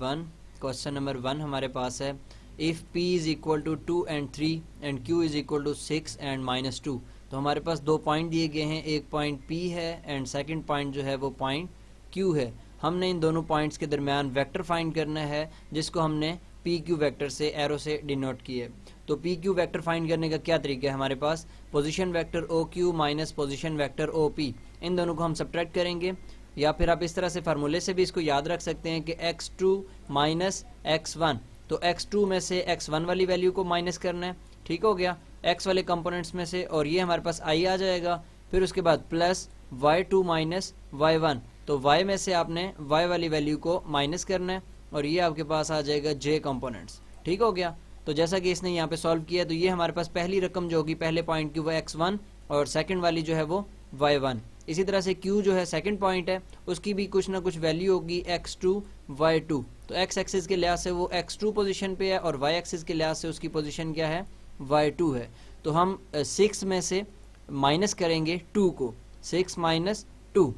1। Question number 1 हमारे पास है if p is equal to 2 and 3 and q is equal to 6 and -2। तो हमारे पास दो पॉइंट दिए गए हैं, एक पॉइंट p है एंड सेकंड पॉइंट जो है वो पॉइंट q है। हमने इन दोनों पॉइंट्स के दरमियान वेक्टर फाइंड करना है जिसको हमने पी क्यू वेक्टर से एरो से डिनोट किए। तो पी क्यू वेक्टर फाइंड करने का क्या तरीका है, हमारे पास position vector O Q minus position vector O P, इन दोनों को हम सब्ट्रैक्ट करेंगे, या फिर आप इस तरह से फार्मूले से भी इसको याद रख सकते हैं कि x2 माइनस x1। तो x2 में से x1 वाली वैल्यू को माइनस करना है, ठीक हो गया, x वाले कंपोनेंट्स में से, और ये हमारे पास i आ जाएगा। फिर उसके बाद प्लस y2 माइनस y1, तो y में से आपने y वाली वैल्यू को माइनस करना है और ये आपके पास आ जाएगा j कंपोनेंट्स, ठीक हो गया। तो जैसा कि इसने यहाँ पे सॉल्व किया, तो ये हमारे पास पहली रकम जो होगी पहले पॉइंट की वो x1 और सेकंड वाली जो है वो y1। इसी तरह से q जो है सेकंड पॉइंट है, उसकी भी कुछ ना कुछ वैल्यू होगी x2 y2। तो x एक्सिस के लिहाज से वो x2 पोजीशन पे है और y एक्सिस के लिहाज से उसकी पोजीशन क्या है, y2 है। तो हम 6 में से माइनस करेंगे 2 को, 6 माइनस 2,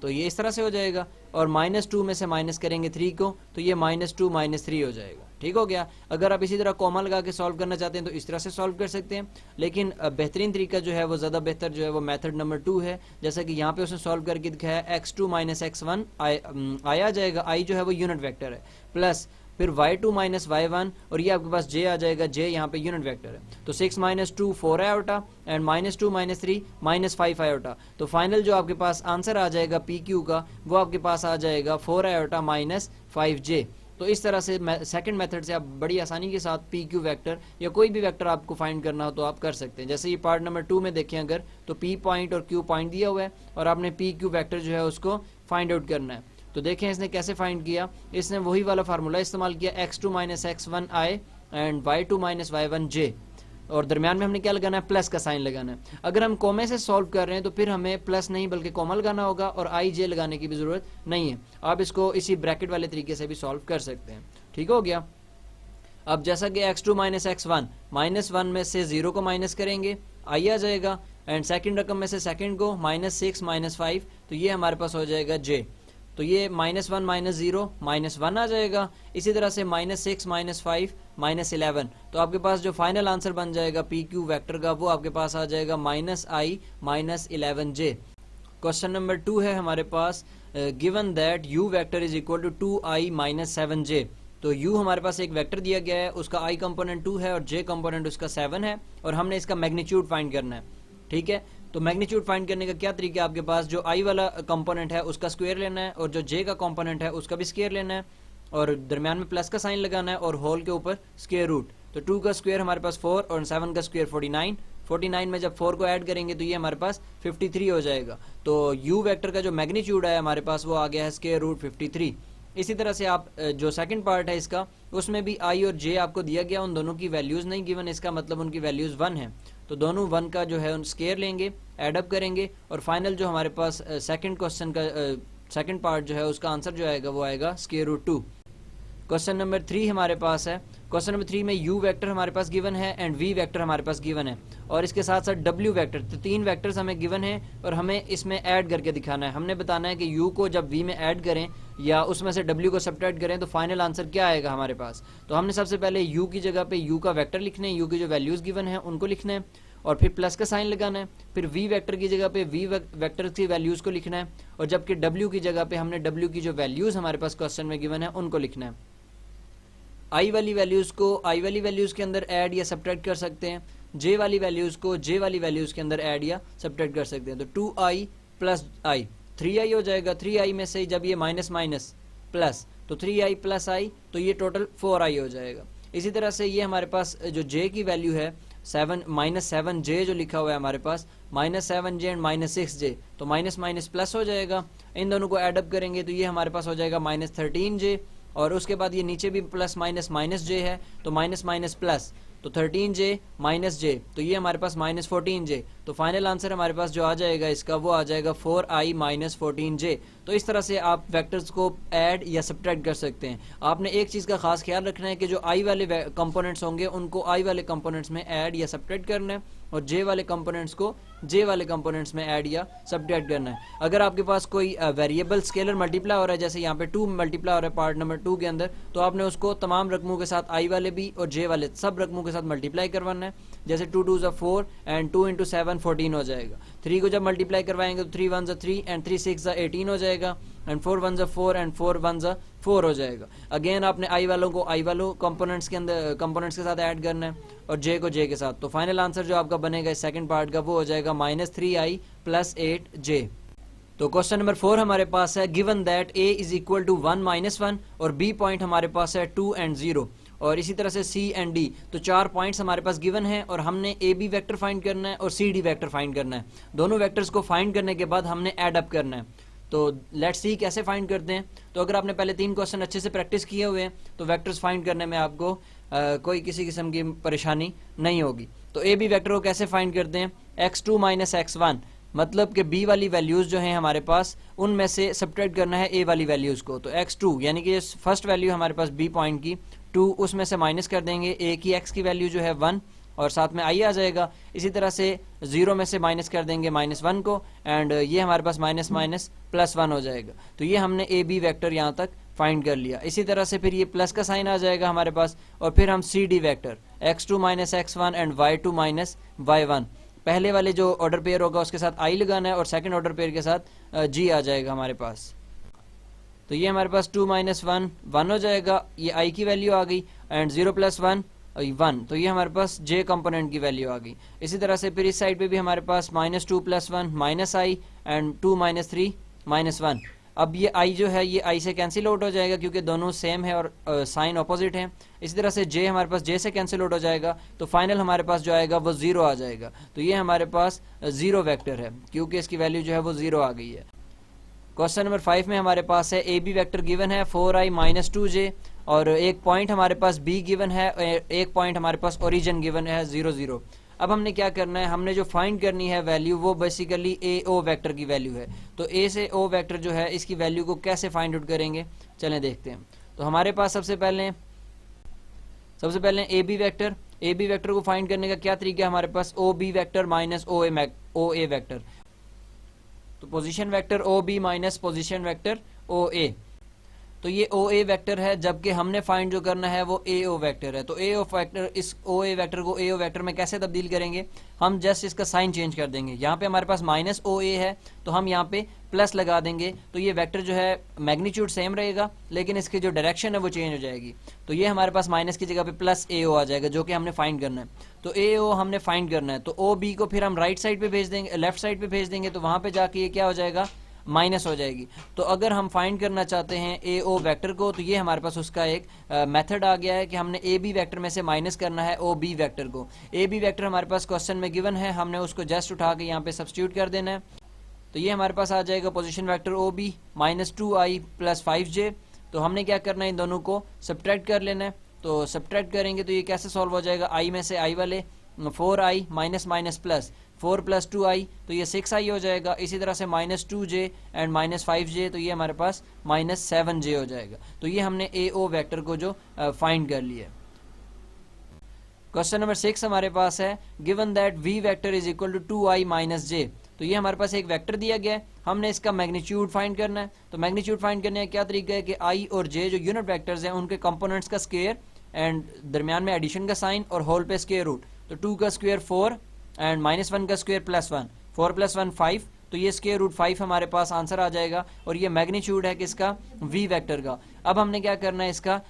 तो ये इस तरह से हो जाएगा, और -2 में से माइनस करेंगे 3 को, तो ये -2 -3 हो जाएगा, ठीक हो गया। अगर आप इसी तरह कॉमा लगा के सॉल्व करना चाहते हैं तो इस तरह से सॉल्व कर सकते हैं, लेकिन बेहतरीन तरीका जो है वो ज़्यादा बेहतर जो है वो मेथड नंबर 2 है। जैसा कि यहाँ पे उसने सॉल्व करके दिखाया, x2 माइनस x1 आ जाएगा, i जो है वो यूनिट वेक्टर है, प्लस फिर y2 माइनस y1, और ये आपके पास j आ जाएगा, j यहाँ पे यूनिट वेक्टर है। तो 6 माइनस 2 4 आयोटा एंड -2 -3 -5 आयोटा। तो फाइनल जो आपके पास आंसर आ जाएगा पी क्यू का, वो आपके पास आ जाएगा 4 आयोटा -5j। तो इस तरह से सेकंड मेथड से आप बड़ी आसानी के साथ पी क्यू वेक्टर या कोई भी वेक्टर आपको फाइंड करना हो तो आप कर सकते हैं। जैसे ये पार्ट नंबर 2 में देखें अगर, तो पी पॉइंट और क्यू पॉइंट दिया हुआ है और आपने पी क्यू वेक्टर जो है उसको फाइंड आउट करना है। तो देखें इसने कैसे फाइंड किया, इसने वही वाला फार्मूला इस्तेमाल किया, x2 minus x1 i and y2 minus y1 j, और दरमियान में हमने क्या लगाना है, प्लस का साइन लगाना है। अगर हम कोमे से सॉल्व कर रहे हैं तो फिर हमें प्लस नहीं बल्कि कोमा लगाना होगा और i j लगाने की भी ज़रूरत नहीं है। आप इसको इसी ब्रैकेट वाले तरीके से भी सॉल्व कर सकते हैं, ठीक हो गया। अब जैसा कि x2 माइनस x1, -1 में से 0 को माइनस करेंगे, i आ जाएगा, एंड सेकेंड रकम में से सेकेंड को -6 -5, तो ये हमारे पास हो जाएगा j। तो ये -1 -0 -1 आ जाएगा। इसी तरह से -6 -5 -11, तो आपके पास जो फाइनल आंसर बन जाएगा पी क्यू वैक्टर का, वो आपके पास आ जाएगा -i -11j। क्वेश्चन नंबर 2 है हमारे पास, given that u vector is equal to 2i -7j। तो u हमारे पास एक वेक्टर दिया गया है, उसका i कंपोनेंट 2 है और j कंपोनेंट उसका 7 है, और हमने इसका मैग्नीट्यूड फाइंड करना है, ठीक है। तो मैग्नीट्यूड फाइंड करने का क्या तरीका है, आपके पास जो i वाला कंपोनेंट है उसका स्क्वायर लेना है और जो j का कंपोनेंट है उसका भी स्क्वायर लेना है, और दरमियान में प्लस का साइन लगाना है और होल के ऊपर स्क्वायर रूट। तो 2 का स्क्वायर हमारे पास 4 और 7 का स्क्वायर 49, 49 में जब 4 को ऐड करेंगे तो ये हमारे पास 53 हो जाएगा। तो u वेक्टर का जो मैग्नीट्यूड है हमारे पास वो आ गया है स्क्वायर रूट 53। इसी तरह से आप जो सेकंड पार्ट है इसका, उसमें भी i और j आपको दिया गया, उन दोनों की वैल्यूज़ नहीं गिवन, इसका मतलब उनकी वैल्यूज़ 1 है। तो दोनों 1 का जो है उन स्केयर लेंगे, एडअप करेंगे, और फाइनल जो हमारे पास सेकंड क्वेश्चन का सेकंड पार्ट जो है उसका आंसर जो आएगा वो आएगा स्क्वायर रूट 2। क्वेश्चन नंबर 3 हमारे पास है। क्वेश्चन नंबर 3 में u वेक्टर हमारे पास गिवन है एंड v वेक्टर हमारे पास गिवन है, और इसके साथ साथ w वेक्टर, तो 3 वेक्टर्स हमें गिवन है और हमें इसमें ऐड करके दिखाना है। हमने बताना है कि u को जब v में ऐड करें या उसमें से w को सब्ट्रैक्ट करें तो फाइनल आंसर क्या आएगा हमारे पास। तो हमने सबसे पहले u की जगह पे u का वेक्टर लिखना है, u की जो वैल्यूज़ गिवन है उनको लिखना है, और फिर प्लस का साइन लगाना है। फिर v वेक्टर की जगह पे v वेक्टर की वैल्यूज़ को लिखना है, और जबकि w की जगह पे हमने w की जो वैल्यूज़ हमारे पास क्वेश्चन में गिवन है उनको लिखना है। i वाली वैल्यूज़ को i वाली वैल्यूज़ के अंदर ऐड या सब्ट्रैक्ट कर सकते हैं, j वाली वैल्यूज़ को j वाली वैल्यूज़ के अंदर ऐड या सब्ट्रैक्ट कर सकते हैं। तो 2i प्लस i 3i हो जाएगा, 3i में से जब ये माइनस माइनस प्लस, तो 3i प्लस i, तो ये टोटल 4i हो जाएगा। इसी तरह से ये हमारे पास जो j की वैल्यू है -7j जो लिखा हुआ है हमारे पास, -7j एंड -6j, तो माइनस माइनस प्लस हो जाएगा। इन दोनों को ऐडअप करेंगे तो ये हमारे पास हो जाएगा -13j, और उसके बाद ये नीचे भी प्लस माइनस माइनस j है, तो माइनस माइनस प्लस, तो 13j माइनस j, तो ये हमारे पास -14j। तो फाइनल आंसर हमारे पास जो आ जाएगा इसका वो आ जाएगा 4i -14j। तो इस तरह से आप वेक्टर्स को ऐड या सब्ट्रैक्ट कर सकते हैं। आपने एक चीज़ का खास ख्याल रखना है कि जो i वाले कंपोनेंट्स होंगे उनको i वाले कंपोनेंट्स में ऐड या सब्ट्रैक्ट करना है, और जे वाले कंपोनेंट्स को जे वाले कंपोनेंट्स में ऐड या सब्ट्रैक्ट करना है। अगर आपके पास कोई वेरिएबल स्केलर मल्टीप्लाई हो रहा है, जैसे यहाँ पे 2 मल्टीप्लाई हो रहा है पार्ट नंबर 2 के अंदर, तो आपने उसको तमाम रकमों के साथ आई वाले भी और जे वाले सब रकमों के साथ मल्टीप्लाई करवाना है। जैसे 2 2 4 एंड 2 इंटू 7 14 हो जाएगा। 3 को जब मल्टीप्लाई करवाएंगे तो 3 1 3 एंड 3 6 18 हो जाएगा एंड 4 1 4 एंड 4 1 4 हो जाएगा। अगेन आपने आई वालों को आई वालों कंपोनेंट्स के अंदर कंपोनेंट्स के साथ ऐड करना है और जे को जे के साथ। तो फाइनल आंसर जो आपका बनेगा इस सेकंड पार्ट का वो हो जाएगा -3i + 8j। तो क्वेश्चन नंबर 4 हमारे पास है given that a is equal to 1 - 1 और b पॉइंट हमारे पास है 2 एंड 0 और इसी तरह से c एंड d। तो 4 पॉइंट्स हमारे पास गिवन है और हमने a b वेक्टर फाइंड करना है और c d वेक्टर फाइंड करना है। दोनों वेक्टर्स को फाइंड करने के बाद हमने ऐड अप करना है। तो लेट्स सी कैसे फाइंड करते हैं। तो अगर आपने पहले 3 क्वेश्चन अच्छे से प्रैक्टिस किए हुए हैं तो वेक्टर्स फाइंड करने में आपको कोई किसी किस्म की परेशानी नहीं होगी। तो ए बी वेक्टर को कैसे फाइंड करते हैं, x2 - x1 मतलब कि b वाली वैल्यूज़ जो हैं हमारे पास उनमें से सब्ट्रैक्ट करना है a वाली वैल्यूज़ को। तो x2 यानी कि फर्स्ट वैल्यू हमारे पास b पॉइंट की 2 उसमें से माइनस कर देंगे, a की x की वैल्यू जो है 1 और साथ में i आ जाएगा। इसी तरह से 0 में से माइनस कर देंगे -1 को एंड ये हमारे पास माइनस माइनस +1 हो जाएगा। तो ये हमने ए बी वेक्टर यहाँ तक फाइंड कर लिया। इसी तरह से फिर ये प्लस का साइन आ जाएगा हमारे पास और फिर हम C D vector x2 - x1 and y2 - y1 पहले वाले जो ऑर्डर पेयर होगा उसके साथ i लगाना है और सेकंड ऑर्डर पेयर के साथ g आ जाएगा हमारे पास। तो ये हमारे पास 2 - 1 1 हो जाएगा, ये i की वैल्यू आ गई एंड 0 + 1 1। तो ये हमारे पास j कंपोनेंट की वैल्यू आ गई। इसी तरह से फिर इस साइड पे भी हमारे पास -2 + 1 -i एंड 2 - 3 -1। अब ये i जो है ये i से कैंसिल आउट हो जाएगा क्योंकि दोनों सेम है और साइन ऑपोजिट है। इसी तरह से j हमारे पास j से कैंसिल आउट हो जाएगा तो फाइनल हमारे पास जो आएगा वो 0 आ जाएगा। तो ये हमारे पास 0 वेक्टर है क्योंकि इसकी वैल्यू जो है वो 0 आ गई है। क्वेश्चन नंबर 5 में हमारे पास है ए बी वेक्टर गिवन है 4i - 2j और एक पॉइंट हमारे पास b गिवन है, एक पॉइंट हमारे पास ओरिजिन गिवन है 0 0। अब हमने क्या करना है, हमने जो फाइंड करनी है वैल्यू वो बेसिकली ए ओ वेक्टर की वैल्यू है। तो ए से ओ वेक्टर जो है इसकी वैल्यू को कैसे फाइंड आउट करेंगे, चलें देखते हैं। तो हमारे पास सबसे पहले ए बी वेक्टर को फाइंड करने का क्या तरीका है, हमारे पास O B vector minus O A vector. तो position vector O B minus position vector O A, तो ये ओ ए वेक्टर है जबकि हमने फाइंड जो करना है वो ए ओ वेक्टर है। तो ए ओ वेक्टर, इस ओ ए वेक्टर को ए ओ वेक्टर में कैसे तब्दील करेंगे, हम जस्ट इसका साइन चेंज कर देंगे। यहाँ पे हमारे पास माइनस ओ ए है तो हम यहाँ पे प्लस लगा देंगे। तो ये वेक्टर जो है मैग्नीट्यूड सेम रहेगा लेकिन इसकी जो डायरेक्शन है वो चेंज हो जाएगी। तो ये हमारे पास माइनस की जगह पे प्लस ए ओ आ जाएगा जो कि हमने फाइंड करना है। तो ए ओ हमने फाइंड करना है तो ओ बी को फिर हम राइट साइड पे भेज देंगे, लेफ्ट साइड पे भेज देंगे तो वहाँ पे जाके ये क्या हो जाएगा, माइनस हो जाएगी। तो अगर हम फाइंड करना चाहते हैं ए ओ वेक्टर को तो ये हमारे पास उसका एक मेथड आ गया है कि हमने ए बी वेक्टर में से माइनस करना है ओ बी वेक्टर को। ए बी वेक्टर हमारे पास क्वेश्चन में गिवन है, हमने उसको जस्ट उठा के यहाँ पे सब्स्टिट्यूट कर देना है। तो ये हमारे पास आ जाएगा position vector O B -2i + 5j। तो हमने क्या करना है, इन दोनों को सब्ट्रैक्ट कर लेना है। तो सब्ट्रैक्ट करेंगे तो ये कैसे सॉल्व हो जाएगा, i में से i वाले 4i minus minus plus 4 + 2i तो ये 6i हो जाएगा। इसी तरह से -2j एंड -5j तो ये हमारे पास -7j हो जाएगा। तो ये हमने ए ओ वेक्टर को जो फाइंड कर लिया। क्वेश्चन नंबर 6 हमारे पास है given that v vector is equal to 2i - j। तो ये हमारे पास एक वेक्टर दिया गया है, हमने इसका मैग्नीट्यूड फाइंड करना है। तो मैग्नीट्यूड फाइंड करने का क्या तरीका है कि i और j जो यूनिट वेक्टर्स हैं उनके कंपोनेंट्स का स्क्वायर एंड दरमियान में एडिशन का साइन और होल पे स्क्वायर रूट। तो 2 का स्क्वायर 4 एंड -1 का स्क्वायर +1, 4 + 1 5। तो ये स्क्वायर रूट 5 हमारे पास आंसर आ जाएगा और ये मैग्नीट्यूड है किसका, v वेक्टर का। अब हमने क्या करना है, इसका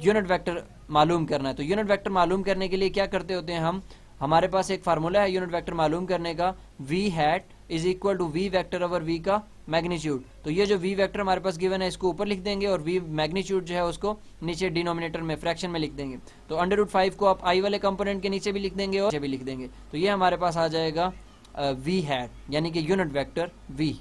यूनिट वेक्टर मालूम करना है। तो यूनिट वेक्टर मालूम करने के लिए क्या करते होते हैं हम, हमारे पास एक फार्मूला है यूनिट वेक्टर मालूम करने का, v hat is equal to v vector over v का मैग्नीट्यूड। तो ये जो v वेक्टर हमारे पास गिवन है इसको ऊपर लिख देंगे और v मैग्नीट्यूड जो है उसको नीचे डिनोमिनेटर में फ्रैक्शन में लिख देंगे। तो √5 को आप i वाले कंपोनेंट के नीचे भी लिख देंगे और नीचे भी लिख देंगे। तो ये हमारे पास आ जाएगा v हैट यानी कि unit vector v।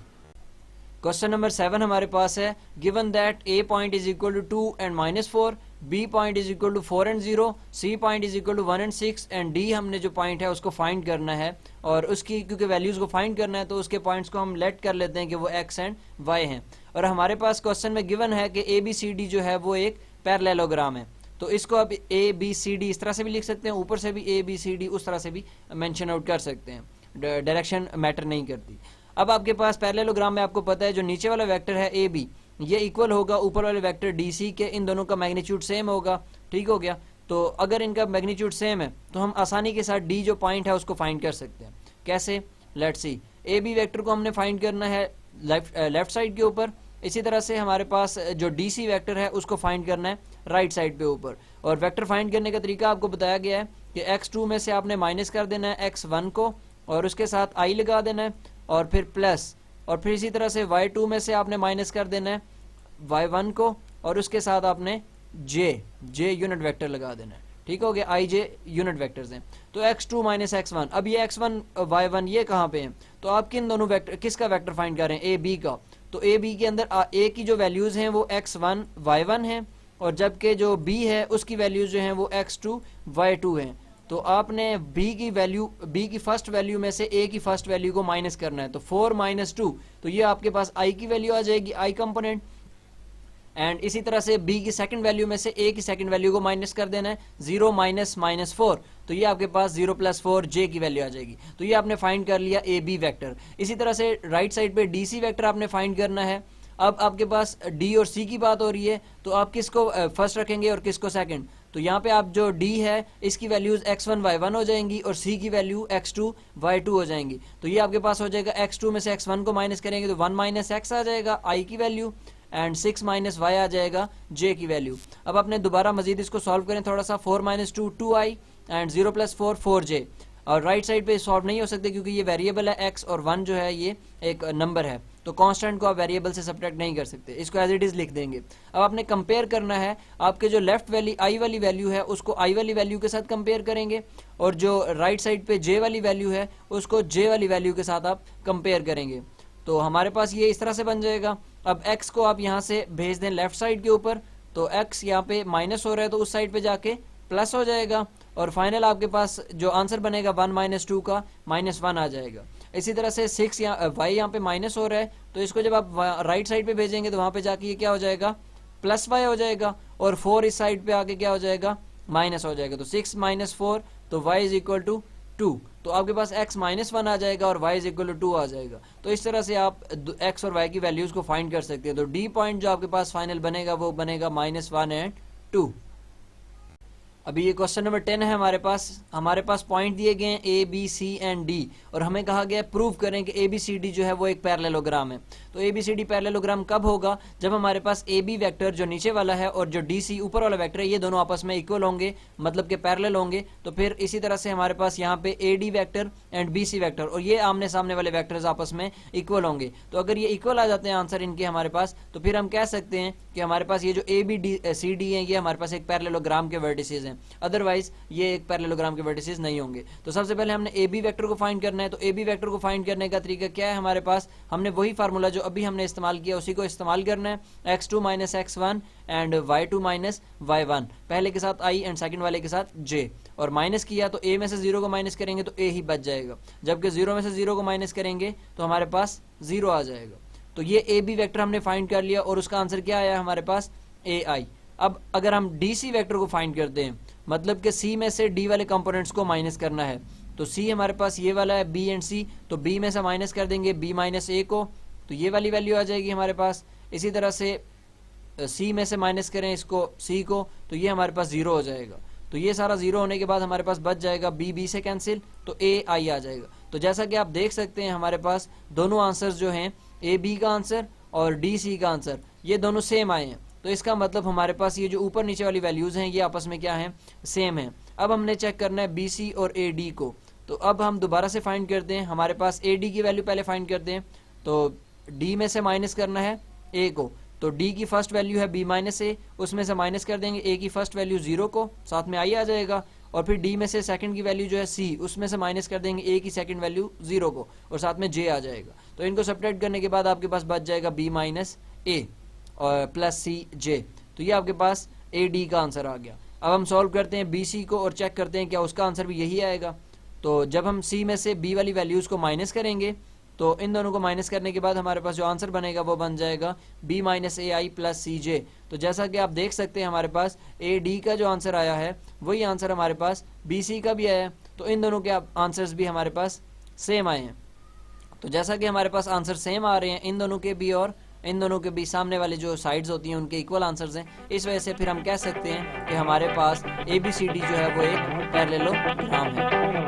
Question number 7 हमारे पास है given that a point is equal to 2 and -4, b point is equal to 4 and 0, c point is equal to 1 and 6 and d हमने जो पॉइंट है उसको फाइंड करना है। और उसकी क्योंकि वैल्यूज को फाइंड करना है तो उसके पॉइंट्स को हम लेट कर लेते हैं कि वो x एंड y हैं। और हमारे पास क्वेश्चन में गिवन है कि ABCD जो है वो एक पैरेललोग्राम है। तो इसको आप ए बी सी डी इस तरह से भी लिख सकते हैं, ऊपर से भी ए बी सी डी उस तरह से भी मेंशन आउट कर सकते हैं, डायरेक्शन मैटर नहीं करती। अब आपके पास पैरेललोग्राम में आपको पता है जो नीचे वाला वेक्टर है ए बी ये इक्वल होगा ऊपर वाले वेक्टर डी सी के, इन दोनों का मैग्नीट्यूड सेम होगा, ठीक हो गया। तो अगर इनका मैग्नीट्यूड सेम है तो हम आसानी के साथ डी जो पॉइंट है उसको फाइंड कर सकते हैं। कैसे, let's see, A B vector को हमने फाइंड करना है लेफ्ट साइड के ऊपर, इसी तरह से हमारे पास जो डी सी वैक्टर है उसको फाइंड करना है राइट साइड पे ऊपर। और वेक्टर फाइंड करने का तरीका आपको बताया गया है कि x2 में से आपने माइनस कर देना है x1 को और उसके साथ i लगा देना है और फिर प्लस, और फिर इसी तरह से y2 में से आपने माइनस कर देना है y1 को और उसके साथ आपने j यूनिट वेक्टर लगा देना है, ठीक हो गया, i j यूनिट वेक्टर्स हैं। तो x2 माइनस x1, अब ये x1 y1 ये कहाँ पे हैं, तो आप किन दोनों वेक्टर किसका वेक्टर फाइंड कर रहे हैं, ए बी का। तो ए बी के अंदर ए की जो वैल्यूज हैं वो x1 y1 हैं और जबकि जो b है उसकी वैल्यूज जो हैं वो x2 y2 हैं। तो आपने b की फर्स्ट वैल्यू में से a की फर्स्ट वैल्यू को माइनस करना है, तो 4 माइनस 2, तो ये आपके पास i की वैल्यू आ जाएगी, i कंपोनेंट। एंड इसी तरह से b की सेकंड वैल्यू में से a की सेकंड वैल्यू को माइनस कर देना है, 0 माइनस माइनस 4, तो ये आपके पास 0 प्लस 4 j की वैल्यू आ जाएगी। तो ये आपने फाइंड कर लिया ए बी वैक्टर। इसी तरह से राइट साइड पे डी सी वैक्टर आपने फाइंड करना है। अब आपके पास डी और सी की बात हो रही है, तो आप किसको फर्स्ट रखेंगे और किसको सेकंड, तो यहाँ पे आप जो डी है इसकी वैल्यूज x1 y1 हो जाएंगी और सी की वैल्यू x2 y2 हो जाएंगी। तो ये आपके पास हो जाएगा x2 में से x1 को माइनस करेंगे तो 1 माइनस x आ जाएगा i की वैल्यू एंड 6 माइनस y आ जाएगा j की वैल्यू। अब आपने दोबारा मजीद इसको सॉल्व करें थोड़ा सा, 4 minus 2 2i and 0 plus 4 4j। और राइट साइड पे सॉल्व नहीं हो सकते क्योंकि ये वेरिएबल है x और 1 जो है ये एक नंबर है, तो कांस्टेंट को आप वेरिएबल से सब्ट्रैक्ट नहीं कर सकते, इसको एज इट इज लिख देंगे। अब आपने कंपेयर करना है, आपके जो लेफ्ट वाली i वाली वैल्यू है उसको i वाली वैल्यू के साथ कंपेयर करेंगे और जो राइट साइड पे j वाली वैल्यू है उसको j वाली वैल्यू के साथ आप कंपेयर करेंगे। तो हमारे पास ये इस तरह से बन जाएगा। अब x को आप यहाँ से भेज दें लेफ्ट साइड के ऊपर, तो x यहाँ पे माइनस हो रहा है तो उस साइड पे जाके प्लस हो जाएगा और फाइनल आपके पास जो आंसर बनेगा 1 माइनस 2 का -1 आ जाएगा। इसी तरह से 6 y यहाँ पे माइनस हो रहा है तो इसको जब आप राइट साइड पे भेजेंगे तो वहाँ पे जाके ये क्या हो जाएगा, प्लस y हो जाएगा और 4 इस साइड पे आके क्या हो जाएगा, माइनस हो जाएगा। तो 6 माइनस 4 तो y इज इक्वल टू 2, तो आपके पास x -1 आ जाएगा और y इज इक्वल टू 2 आ जाएगा। तो इस तरह से आप x और y की वैल्यूज को फाइंड कर सकते हैं। तो डी पॉइंट जो आपके पास फाइनल बनेगा वो बनेगा -1 एंड 2। अभी ये क्वेश्चन नंबर 10 है हमारे पास पॉइंट दिए गए हैं A B C and D और हमें कहा गया प्रूव करें कि ए बी सी डी जो है वो एक पैरेललोग्राम है। तो A B C D parallelogram कब होगा, जब हमारे पास ए बी वेक्टर जो नीचे वाला है और जो डी सी ऊपर वाला वेक्टर है ये दोनों आपस में इक्वल होंगे, मतलब कि पैरेलल होंगे। तो फिर इसी तरह से हमारे पास यहाँ पे A D vector and B C vector और ये आमने सामने वाले वैक्टर्स आपस में इक्वल होंगे। तो अगर ये इक्वल आ जाते हैं आंसर इनके हमारे पास, तो फिर हम कह सकते हैं कि हमारे पास ये जो ए बी सी डी है ये हमारे पास एक पैरेललोग्राम के वर्टिसेस हैं, अदरवाइज ये एक पैरेललोग्राम के वर्टिसेस नहीं होंगे। तो सबसे पहले हमने ए बी वेक्टर को फाइंड करना है। तो ए बी वेक्टर को फाइंड करने का तरीका क्या है, हमारे पास हमने वही फार्मूला जो अभी हमने इस्तेमाल किया उसी को इस्तेमाल करना है, x2 minus x1 and y2 minus y1, पहले के साथ i एंड सेकंड वाले के साथ j, और माइनस किया तो a में से 0 को माइनस करेंगे तो a ही बच जाएगा, जबकि 0 में से 0 को माइनस करेंगे तो हमारे पास 0 आ जाएगा। तो ये ए बी वेक्टर हमने फाइंड कर लिया और उसका आंसर क्या आया हमारे पास, ai। अब अगर हम डी सी वेक्टर को फाइंड करते हैं, मतलब कि सी में से डी वाले कंपोनेंट्स को माइनस करना है, तो सी हमारे पास ये वाला है बी एंड सी, तो बी में से माइनस कर देंगे बी माइनस ए को, तो ये वाली वैल्यू आ जाएगी हमारे पास। इसी तरह से सी में से माइनस करें इसको सी को, तो ये हमारे पास 0 हो जाएगा। तो ये सारा 0 होने के बाद हमारे पास बच जाएगा बी बी से कैंसिल, तो ए आई आ जाएगा। तो जैसा कि आप देख सकते हैं हमारे पास दोनों आंसर्स जो हैं ए बी का आंसर और डी सी का आंसर ये दोनों सेम आए हैं। तो इसका मतलब हमारे पास ये जो ऊपर नीचे वाली वैल्यूज हैं ये आपस में क्या हैं, सेम है। अब हमने चेक करना है बी सी और ए डी को, तो अब हम दोबारा से फाइंड करते हैं। हमारे पास ए डी की वैल्यू पहले फाइंड करते हैं, तो डी में से माइनस करना है ए को, तो डी की फर्स्ट वैल्यू है बी माइनस ए, उसमें से माइनस कर देंगे ए की फर्स्ट वैल्यू 0 को, साथ में आई आ जाएगा, और फिर डी में से सेकंड की वैल्यू जो है सी, उसमें से माइनस कर देंगे ए की सेकंड वैल्यू 0 को, और साथ में जे आ जाएगा। तो इनको सब्ट्रैक्ट करने के बाद आपके पास बच जाएगा बी माइनस ए और प्लस सी जे। तो ये आपके पास ए डी का आंसर आ गया। अब हम सॉल्व करते हैं बी सी को और चेक करते हैं क्या उसका आंसर भी यही आएगा। तो जब हम सी में से बी वाली वैल्यूज़ को माइनस करेंगे तो इन दोनों को माइनस करने के बाद हमारे पास जो आंसर बनेगा वो बन जाएगा b माइनस ए आई प्लस सी जे। तो जैसा कि आप देख सकते हैं हमारे पास ए डी का जो आंसर आया है वही आंसर हमारे पास बी सी का भी आया है। तो इन दोनों के आंसर्स भी हमारे पास सेम आए हैं। तो जैसा कि हमारे पास आंसर सेम आ रहे हैं इन दोनों के भी और इन दोनों के भी सामने वाले जो साइड्स होती हैं उनके इक्वल आंसर्स हैं, इस वजह से फिर हम कह सकते हैं कि हमारे पास ABCD जो है वो एक पैरेललोग्राम है।